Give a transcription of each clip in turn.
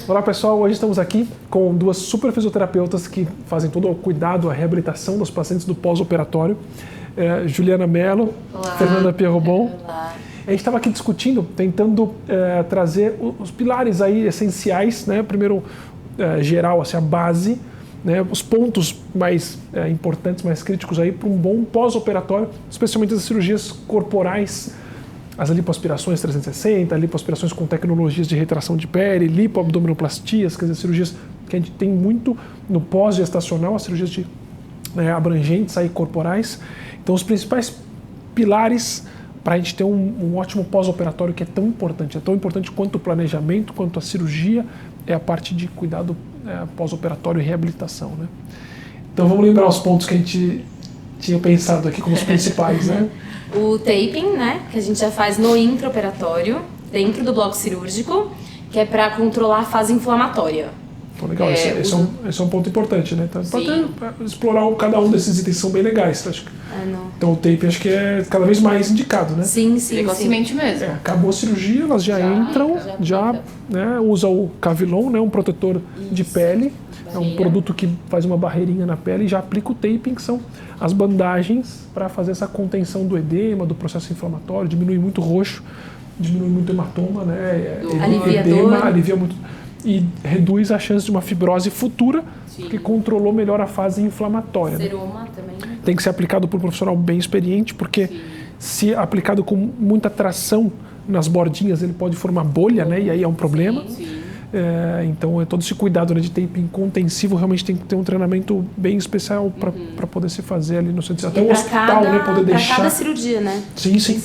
Olá pessoal, hoje estamos aqui com duas super fisioterapeutas que fazem todo o cuidado, a reabilitação dos pacientes do pós-operatório. Juliana Mello, olá. Fernanda Pierrobon. Olá. A gente estava aqui discutindo, tentando trazer os pilares aí essenciais, né? Primeiro, geral, assim, a base, né? Os pontos mais importantes, mais críticos aí para um bom pós-operatório, especialmente as cirurgias corporais, as lipoaspirações 360, lipoaspirações com tecnologias de retração de pele, lipoabdominoplastias, quer dizer, cirurgias que a gente tem muito no pós-gestacional, as cirurgias de abrangentes aí, corporais. Então, os principais pilares para a gente ter um ótimo pós-operatório que é tão importante quanto o planejamento, quanto a cirurgia, é a parte de cuidado pós-operatório e reabilitação, né? Então, vamos lembrar os pontos que a gente tinha pensado aqui como os principais, né? O taping, né, que a gente já faz no intraoperatório, dentro do bloco cirúrgico, que é para controlar a fase inflamatória. Então, legal, esse é um ponto importante, né? Então, pode explorar cada um desses itens, são bem legais. Acho que, então, o taping acho que é cada vez mais indicado, né? Sim. Precocemente mesmo. Acabou a cirurgia, elas já entram, né, usa o Cavilon, né, um protetor de pele. É um produto que faz uma barreirinha na pele e já aplica o taping, que são as bandagens para fazer essa contenção do edema, do processo inflamatório, diminui muito roxo, diminui muito hematoma, né? Alivia muito e reduz a chance de uma fibrose futura, porque controlou melhor a fase inflamatória. Seroma também. Tem que ser aplicado por um profissional bem experiente, porque se aplicado com muita tração nas bordinhas, ele pode formar bolha, né? E aí é um problema. Então, todo esse cuidado, né, de taping contensivo realmente tem que ter um treinamento bem especial para poder se fazer ali no centro. Até o hospital, né, poder deixar. Para cada cirurgia, né? Sim.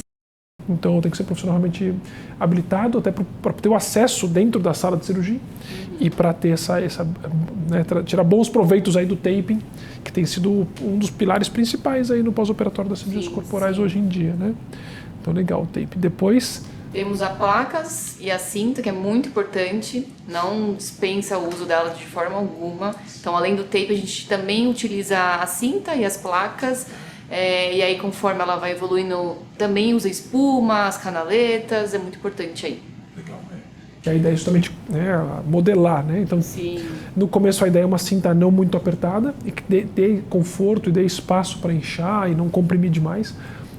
Então, tem que ser profissional realmente habilitado, até para ter o acesso dentro da sala de cirurgia e para ter né, tirar bons proveitos aí do taping, que tem sido um dos pilares principais aí no pós-operatório das cirurgias corporais hoje em dia, né? Então, legal o taping. Depois temos a placas e a cinta, que é muito importante, não dispensa o uso dela de forma alguma. Então, além do tape, a gente também utiliza a cinta e as placas, e aí conforme ela vai evoluindo, também usa espuma, as canaletas, é muito importante aí. Legal, que a ideia é justamente, né, modelar, né? Então, no começo a ideia é uma cinta não muito apertada e que dê conforto e dê espaço para inchar e não comprimir demais.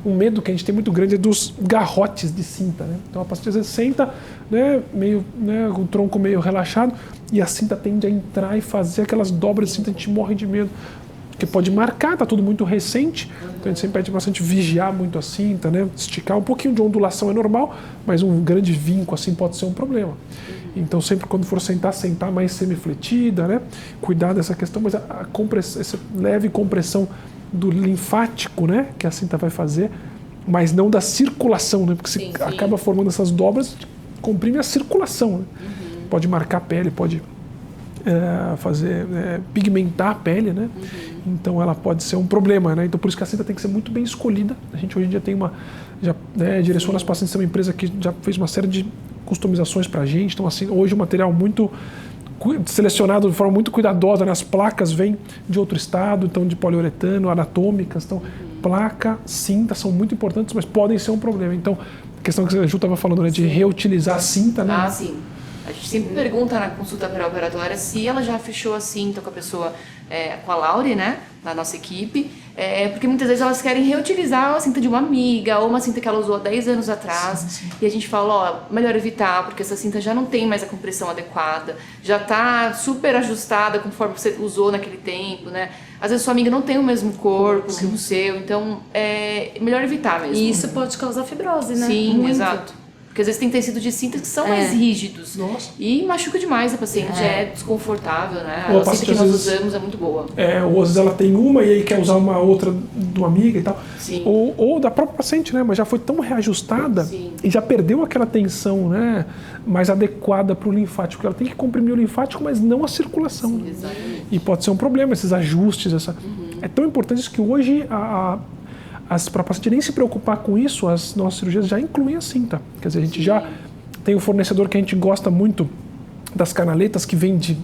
Um medo que a gente tem muito grande é dos garrotes de cinta, né? Então a paciente às vezes senta, né, meio, né, com o tronco meio relaxado e a cinta tende a entrar e fazer aquelas dobras de cinta, a gente morre de medo, porque pode marcar, tá tudo muito recente, então a gente sempre pede bastante vigiar muito a cinta, né? Esticar um pouquinho de ondulação é normal, mas um grande vinco assim pode ser um problema. Então sempre quando for sentar mais semifletida, né? Cuidar dessa questão, mas a compressão, essa leve compressão do linfático, né, que a cinta vai fazer, mas não da circulação, né, porque se acaba formando essas dobras, comprime a circulação, né? Pode marcar a pele, pode pigmentar a pele, né? Então ela pode ser um problema, né? Então por isso que a cinta tem que ser muito bem escolhida. A gente hoje em dia tem direciona as pacientes a uma empresa que já fez uma série de customizações para a gente. Então assim, hoje o material muito selecionado de forma muito cuidadosa, né? As placas vêm de outro estado, então de poliuretano, anatômicas, então placa, cinta são muito importantes, mas podem ser um problema. Então, a questão que a Ju estava falando, né, de reutilizar a cinta, né? Sim. A gente sempre pergunta na consulta pré-operatória se ela já fechou a cinta com a pessoa, com a Laure, né, na nossa equipe, porque muitas vezes elas querem reutilizar a cinta de uma amiga ou uma cinta que ela usou há 10 anos atrás. E a gente fala, melhor evitar, porque essa cinta já não tem mais a compressão adequada, já está super ajustada conforme você usou naquele tempo, né? Às vezes sua amiga não tem o mesmo corpo que o seu, então é melhor evitar mesmo. E isso pode causar fibrose, né? Sim, muito. Exato. Porque às vezes tem tecido de cinta que são mais rígidos. Nossa. E machuca demais a paciente, é desconfortável, né? A cinta que nós usamos é muito boa. Ou às vezes ela tem uma e aí quer usar uma outra de uma amiga e tal. Sim. Ou da própria paciente, né? Mas já foi tão reajustada e já perdeu aquela tensão, né, mais adequada para o linfático. Ela tem que comprimir o linfático, mas não a circulação. Sim, exatamente. E pode ser um problema, esses ajustes. É tão importante isso que hoje para a paciente nem se preocupar com isso, as nossas cirurgias já incluem a cinta. Quer dizer, a gente já tem um fornecedor que a gente gosta muito das canaletas, que vem de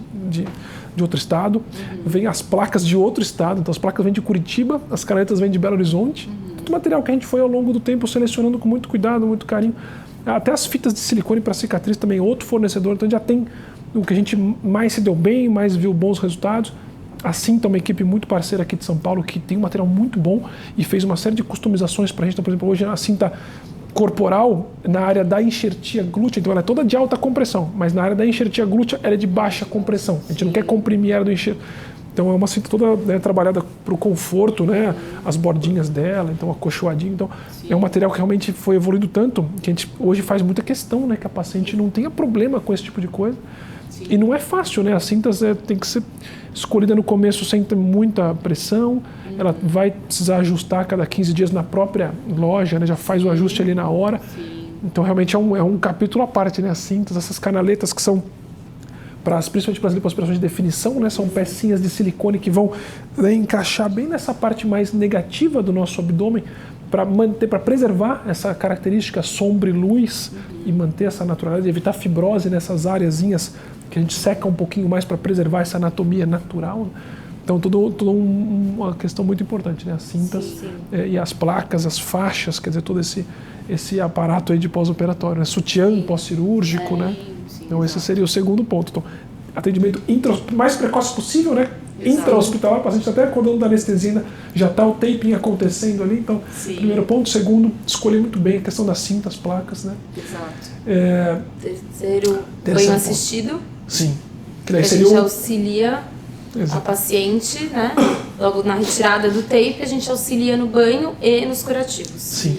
outro estado, vem as placas de outro estado, então as placas vêm de Curitiba, as canaletas vêm de Belo Horizonte. Todo material que a gente foi ao longo do tempo selecionando com muito cuidado, muito carinho, Até as fitas de silicone para cicatriz também, outro fornecedor, então já tem o que a gente mais se deu bem, mais viu bons resultados. A Cinta é uma equipe muito parceira aqui de São Paulo, que tem um material muito bom e fez uma série de customizações para a gente. Então, por exemplo, hoje a cinta corporal na área da enxertia glútea, então ela é toda de alta compressão, mas na área da enxertia glútea ela é de baixa compressão. A gente não quer comprimir a área do enxerto. Então é uma cinta toda, né, trabalhada para o conforto, né, as bordinhas dela, então acolchoadinho. Então é um material que realmente foi evoluído tanto que a gente hoje faz muita questão, né, que a paciente não tenha problema com esse tipo de coisa. Sim. E não é fácil, né? As cintas tem que ser escolhida no começo sem ter muita pressão. Ela vai precisar ajustar a cada 15 dias na própria loja, né? Já faz o ajuste ali na hora. Sim. Então realmente é um capítulo à parte, né? As cintas, essas canaletas que são principalmente para as lipoaspirações de definição, né? São pecinhas de silicone que vão, né, encaixar bem nessa parte mais negativa do nosso abdômen para preservar essa característica sombra e luz e manter essa naturalidade, evitar fibrose nessas áreazinhas que a gente seca um pouquinho mais para preservar essa anatomia natural. Então, tudo uma questão muito importante, né? As cintas e as placas, as faixas, quer dizer, todo esse aparato aí de pós-operatório, né? Sutiã pós-cirúrgico, né? Então, esse seria o segundo ponto. Então, atendimento mais precoce possível, né? Intra-hospitalar, o paciente até acordando da anestesia ainda já está o taping acontecendo ali. Então, primeiro ponto. Segundo, escolher muito bem a questão das cintas, placas, né? Exato. Terceiro, banho assistido. Sim. Que a gente auxilia a paciente, né? Logo na retirada do tape, a gente auxilia no banho e nos curativos. Sim.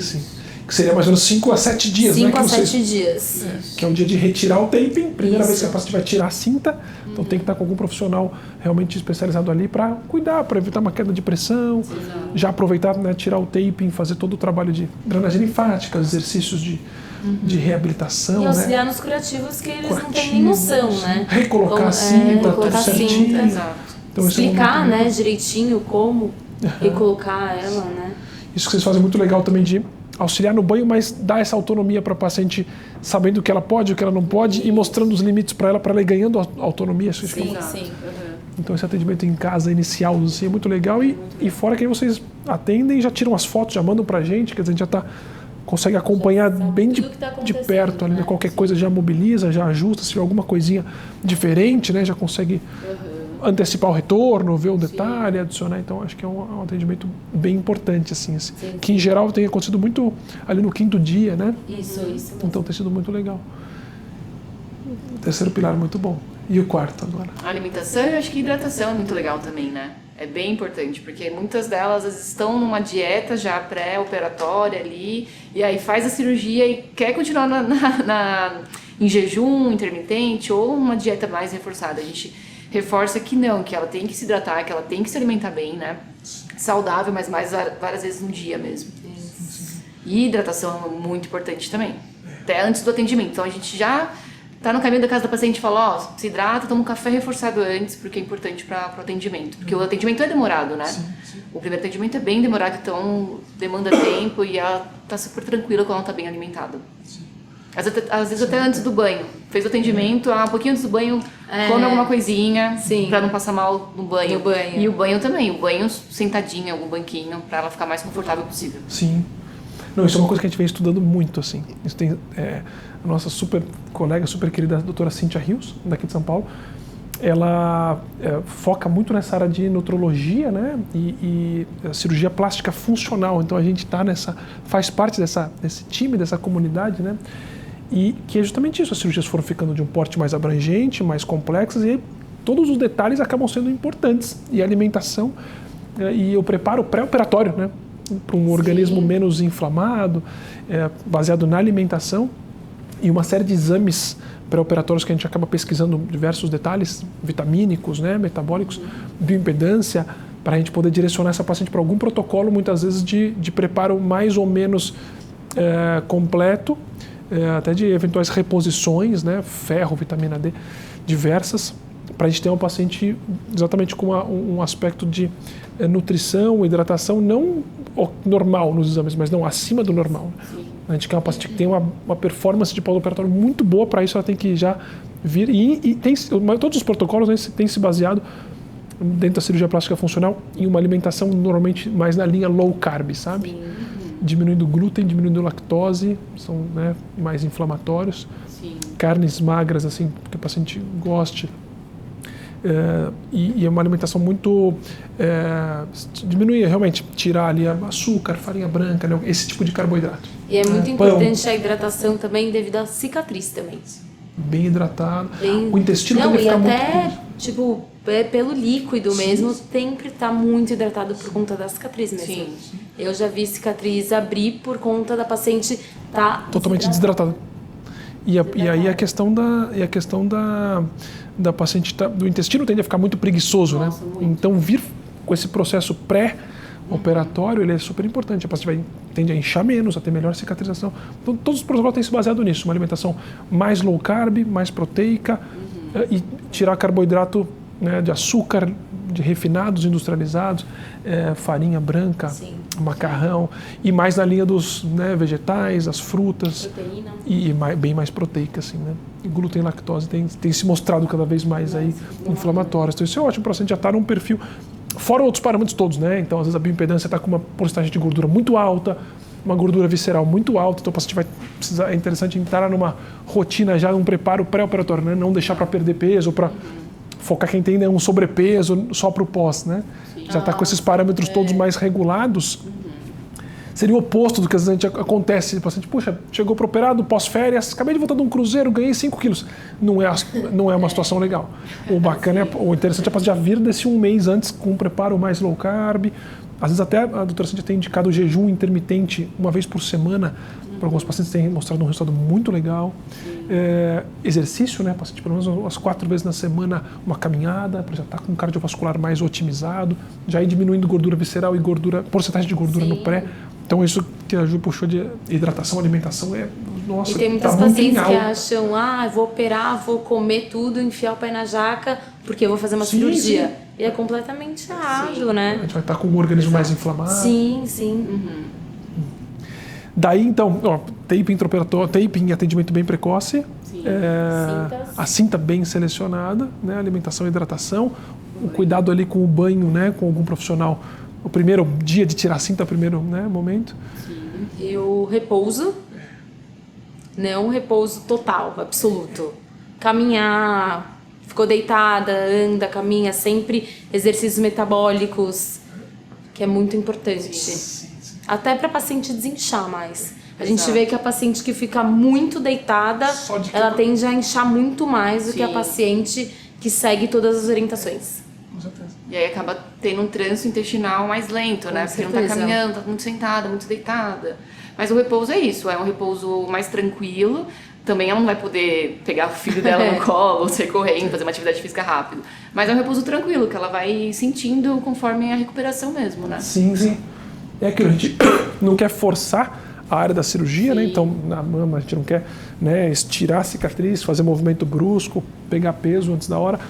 Que seria mais ou menos 5 a 7 dias, 5 a 7 dias. Que é um dia de retirar o taping, primeira vez que a paciente vai tirar a cinta, então tem que estar com algum profissional realmente especializado ali para cuidar, para evitar uma queda de pressão, já aproveitar, né, tirar o taping, fazer todo o trabalho de drenagem linfática, exercícios de reabilitação. E auxiliar, né, nos curativos que eles não têm nem noção, né? Recolocar a cinta, tudo certinho. Então, explicar, né, direitinho como recolocar ela, né? Isso que vocês fazem muito legal também de auxiliar no banho, mas dar essa autonomia para a paciente, sabendo o que ela pode, o que ela não pode, e mostrando os limites para ela ir ganhando autonomia. Sim. Então esse atendimento em casa inicial assim, é muito legal e fora que aí vocês atendem, já tiram as fotos, já mandam para a gente, quer dizer, a gente já consegue acompanhar bem de perto, ali, né? Qualquer coisa já mobiliza, já ajusta, se tiver alguma coisinha diferente, né? Já consegue antecipar o retorno, ver o detalhe, adicionar. Então acho que é um atendimento bem importante, assim. Que em geral tem acontecido muito ali no 5º dia, né? Isso. Então tem sido muito legal. O terceiro pilar é muito bom. E o quarto agora? A alimentação, eu acho que a hidratação é muito legal também, né? É bem importante, porque muitas delas estão numa dieta já pré-operatória ali, e aí faz a cirurgia e quer continuar em jejum intermitente ou uma dieta mais reforçada. A gente reforça que não, que ela tem que se hidratar, que ela tem que se alimentar bem, né? Saudável, mas várias vezes no dia mesmo. E hidratação é muito importante também, até antes do atendimento. Então a gente já tá no caminho da casa da paciente e fala, ó, se hidrata, toma um café reforçado antes, porque é importante para o atendimento. Porque o atendimento é demorado, né? Sim. O primeiro atendimento é bem demorado, então demanda tempo e ela tá super tranquila quando ela tá bem alimentada. Sim. Às vezes até antes do banho. Fez o atendimento, um pouquinho antes do banho, come alguma coisinha, para não passar mal no banho. E o banho também, o banho sentadinho, algum banquinho, para ela ficar mais confortável possível. Sim. Não, isso é uma coisa que a gente vem estudando muito, assim. Isso tem a nossa super colega, super querida doutora Cíntia Rios, daqui de São Paulo, ela foca muito nessa área de nutrologia, né, e cirurgia plástica funcional. Então a gente faz parte desse time, dessa comunidade, né, e que é justamente isso. As cirurgias foram ficando de um porte mais abrangente, mais complexas, e todos os detalhes acabam sendo importantes. E a alimentação e o preparo pré-operatório, né, para um organismo menos inflamado, baseado na alimentação, e uma série de exames pré-operatórios que a gente acaba pesquisando diversos detalhes vitamínicos, né, metabólicos, bioimpedância, para a gente poder direcionar essa paciente para algum protocolo, muitas vezes de preparo mais ou menos completo, até de eventuais reposições, né, ferro, vitamina D, diversas, para a gente ter uma paciente exatamente com um aspecto de nutrição, hidratação, não normal nos exames, mas não acima do normal. Sim. A gente quer uma paciente que tem uma performance de pós-operatório muito boa, para isso ela tem que já vir. E todos os protocolos, né, têm se baseado dentro da cirurgia plástica funcional em uma alimentação normalmente mais na linha low carb, sabe? Sim. diminuindo glúten, diminuindo lactose, são, né, mais inflamatórios. Sim. Carnes magras, assim, que o paciente goste. E é uma alimentação muito... diminuir, realmente, tirar ali açúcar, farinha branca, né, esse tipo de carboidrato. E é muito importante a hidratação também devido à cicatriz também. Bem hidratado. O intestino Não, tem que e ficar até, muito... tipo, pelo líquido mesmo, sempre tá muito hidratado por conta da cicatriz mesmo. Sim. Eu já vi cicatriz abrir por conta da paciente tá totalmente desidratada. E aí a questão da paciente, do intestino tende a ficar muito preguiçoso, Nossa, né? muito. Então vir com esse processo pré-operatório, ele é super importante. A paciente tende a inchar menos, a ter melhor cicatrização. Então todos os protocolos têm se baseado nisso, uma alimentação mais low carb, mais proteica, e tirar carboidrato, né, de açúcar, de refinados, industrializados, farinha branca, macarrão, e mais na linha dos, né, vegetais, as frutas, proteína. e bem mais proteica, assim, né? E glúten e lactose tem se mostrado cada vez mais aí inflamatórios. Então isso é ótimo para o paciente já estar num perfil, fora outros parâmetros todos, né? Então às vezes a bioimpedância está com uma porcentagem de gordura muito alta, uma gordura visceral muito alta, então o paciente vai precisar, é interessante entrar numa rotina já, um preparo pré-operatório, né? Não deixar para perder peso ou para focar quem tem, né, um sobrepeso só para o pós, né? Já está com esses parâmetros todos mais regulados. Seria o oposto do que às vezes a gente acontece. O paciente, puxa, chegou para operado, pós-férias, acabei de voltar de um cruzeiro, ganhei 5 quilos. Não é uma situação legal. O bacana, o interessante é para já vir desse um mês antes com um preparo mais low carb. Às vezes até a doutora Cíntia tem indicado o jejum intermitente uma vez por semana. Para alguns pacientes tem mostrado um resultado muito legal. Exercício, né? Paciente pelo menos umas 4 vezes na semana, uma caminhada, para já estar com um cardiovascular mais otimizado, já ir diminuindo gordura visceral e porcentagem de gordura no pré. Então isso que a Ju puxou de hidratação, alimentação nossa, e tem muitas tá muito pacientes em que alta. acham, vou operar, vou comer tudo, enfiar o pé na jaca, porque eu vou fazer uma cirurgia. E é completamente errado, né? A gente vai estar com o organismo mais inflamado. Sim. Daí, então, taping intraoperatório, taping, atendimento bem precoce, a cinta bem selecionada, né, alimentação e hidratação, o cuidado ali com o banho, né, com algum profissional, o primeiro dia de tirar a cinta, o primeiro, né, momento. E o repouso, não repouso total, absoluto. Caminhar, ficou deitada, anda, caminha, sempre exercícios metabólicos, que é muito importante. Até para a paciente desinchar mais. A gente vê que a paciente que fica muito deitada, ela tende a inchar muito mais do que a paciente que segue todas as orientações. Com certeza. E aí acaba tendo um trânsito intestinal mais lento, né? Porque não tá caminhando, tá muito sentada, muito deitada. Mas o repouso é isso, é um repouso mais tranquilo. Também ela não vai poder pegar o filho dela no colo, ou sair correndo, fazer uma atividade física rápido. Mas é um repouso tranquilo, que ela vai sentindo conforme a recuperação mesmo, né? Sim. É aquilo, a gente não quer forçar a área da cirurgia, né? Então na mama a gente não quer, né, estirar a cicatriz, fazer movimento brusco, pegar peso antes da hora.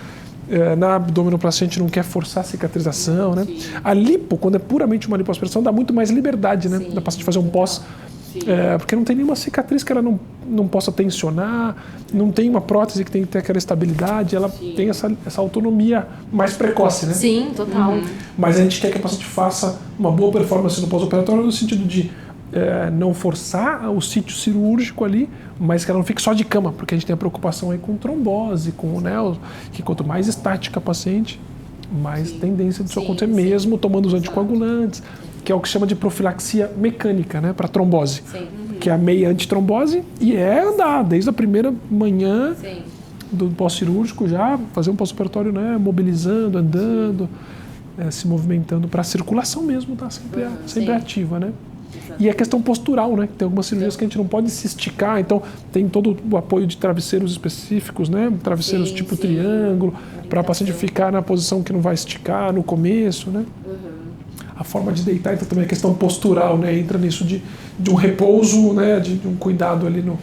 Na abdominoplastia a gente não quer forçar a cicatrização, né? A lipo, quando é puramente uma lipoaspiração, dá muito mais liberdade, né? Da paciente fazer um pós, porque não tem nenhuma cicatriz que ela não possa tensionar, não tem uma prótese que tem que ter aquela estabilidade, ela tem essa autonomia mais precoce, né? Sim, total. Mas a gente quer que a paciente faça uma boa performance no pós-operatório no sentido de não forçar o sítio cirúrgico ali, mas que ela não fique só de cama, porque a gente tem a preocupação aí com trombose, com, né, que quanto mais estática a paciente, mais tendência disso acontecer mesmo tomando os anticoagulantes, que é o que se chama de profilaxia mecânica, né, para trombose, que é a meia antitrombose e andar desde a primeira manhã do pós-cirúrgico já, fazer um pós-operatório, né, mobilizando, andando, se movimentando para a circulação mesmo, tá sempre ativa, né? E a questão postural, né? Tem algumas cirurgias que a gente não pode se esticar, então tem todo o apoio de travesseiros específicos, né? Travesseiros tipo triângulo, para a paciente ficar na posição que não vai esticar no começo, né? A forma de deitar, então também a questão postural, né? Entra nisso de um repouso, né? De um cuidado ali no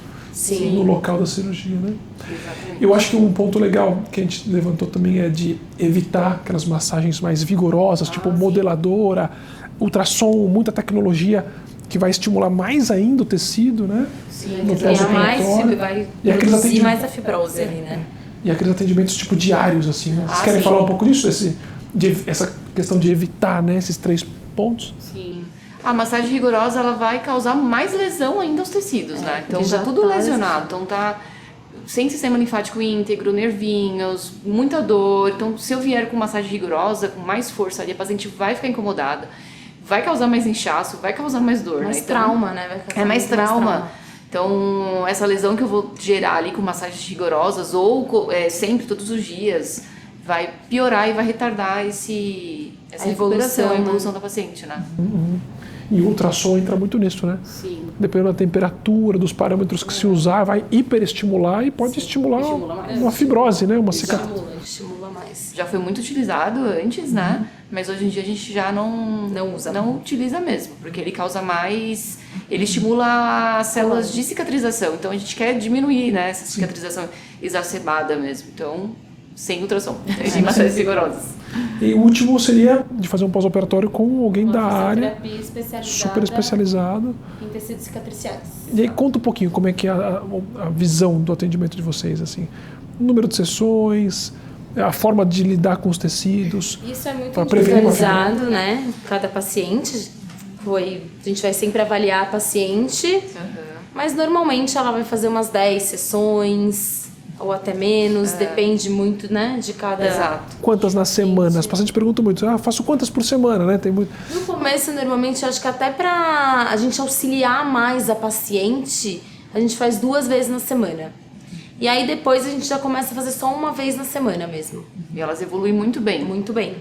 local da cirurgia, né? Exatamente. Eu acho que um ponto legal que a gente levantou também é de evitar aquelas massagens mais vigorosas, tipo modeladora, ultrassom, muita tecnologia que vai estimular mais ainda o tecido, né? No pós-operatório. Vai produzir mais a fibrose ali, né? E aqueles atendimentos tipo diários, assim, né? Vocês querem falar um pouco disso? Essa questão de evitar, né, esses 3 pontos? Sim. A massagem rigorosa, ela vai causar mais lesão ainda aos tecidos, né? Então já tá tudo tá lesionado, então tá sem sistema linfático íntegro, nervinhos, muita dor. Então, se eu vier com massagem rigorosa, com mais força ali, a paciente vai ficar incomodada, vai causar mais inchaço, vai causar mais dor, Mais né? Então, trauma, né? Vai causar é mais muito trauma. Então, essa lesão que eu vou gerar ali com massagens rigorosas ou sempre, todos os dias, vai piorar e vai retardar essa A recuperação, a evolução, evolução da paciente, né? E o ultrassom entra muito nisso, né? Sim. Dependendo da temperatura, dos parâmetros que se usar, vai hiperestimular e pode estimular Estimula mais. uma fibrose, né? Uma cicatriz. Estimula mais. Já foi muito utilizado antes, né? Mas hoje em dia a gente já não usa. não utiliza mesmo, porque ele causa mais, ele estimula as células de cicatrização. Então a gente quer diminuir, né, essa cicatrização exacerbada mesmo. Então, sem ultrassom, sem massagens rigorosas. E o último seria de fazer um pós-operatório com alguém da área, Fisioterapia especializada super especializado. em tecidos cicatriciais. E aí conta um pouquinho como é que é a visão do atendimento de vocês, assim. O número de sessões, a forma de lidar com os tecidos. Isso é muito Pra prevenir uma Individualizado, né? Cada paciente. A gente vai sempre avaliar a paciente, mas normalmente ela vai fazer umas 10 sessões, ou até menos, depende muito, né, de cada... Exato. Quantas na semana? As pacientes perguntam muito, faço quantas por semana, né? Tem muito... No começo, normalmente, eu acho que até pra a gente auxiliar mais a paciente, a gente faz 2 vezes na semana. E aí depois a gente já começa a fazer só uma vez na semana mesmo. E elas evoluem muito bem. Muito bem.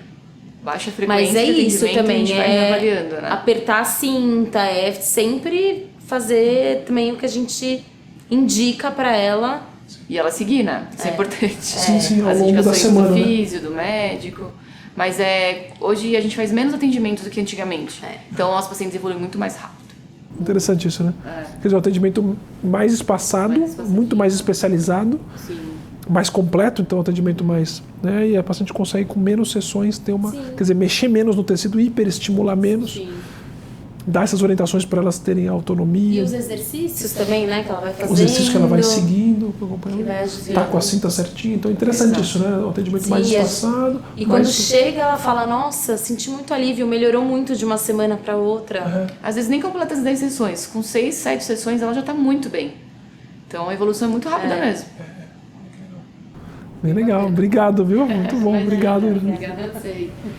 Baixa frequência Mas é de isso atendimento, também, a gente vai reavaliando, né? apertar a cinta, é sempre fazer também o que a gente indica pra ela. E ela seguir, né? Isso é importante. Sim, ao As longo da indicações semana, do né? físio, do médico. Mas hoje a gente faz menos atendimento do que antigamente. Então as pacientes evoluem muito mais rápido. Interessante isso, né? Quer dizer, o atendimento mais espaçado, muito mais especializado, mais completo, então o atendimento mais... Né? E a paciente consegue com menos sessões ter uma... Quer dizer, mexer menos no tecido, hiperestimular menos. Dar essas orientações para elas terem autonomia. E os exercícios Isso também, né, que ela vai fazendo. Os exercícios que ela vai seguindo, acompanhando. Que vai ajudando. Tá com a cinta certinha. Então é interessante isso, né? O atendimento mais espaçado. E quando mais... chega, ela fala, nossa, senti muito alívio, melhorou muito de uma semana para outra. Às vezes nem completa as 10 sessões. Com 6, 7 sessões ela já está muito bem. Então a evolução é muito rápida mesmo. Bem legal. Obrigado, viu? Muito bom. Obrigado. Obrigada a você.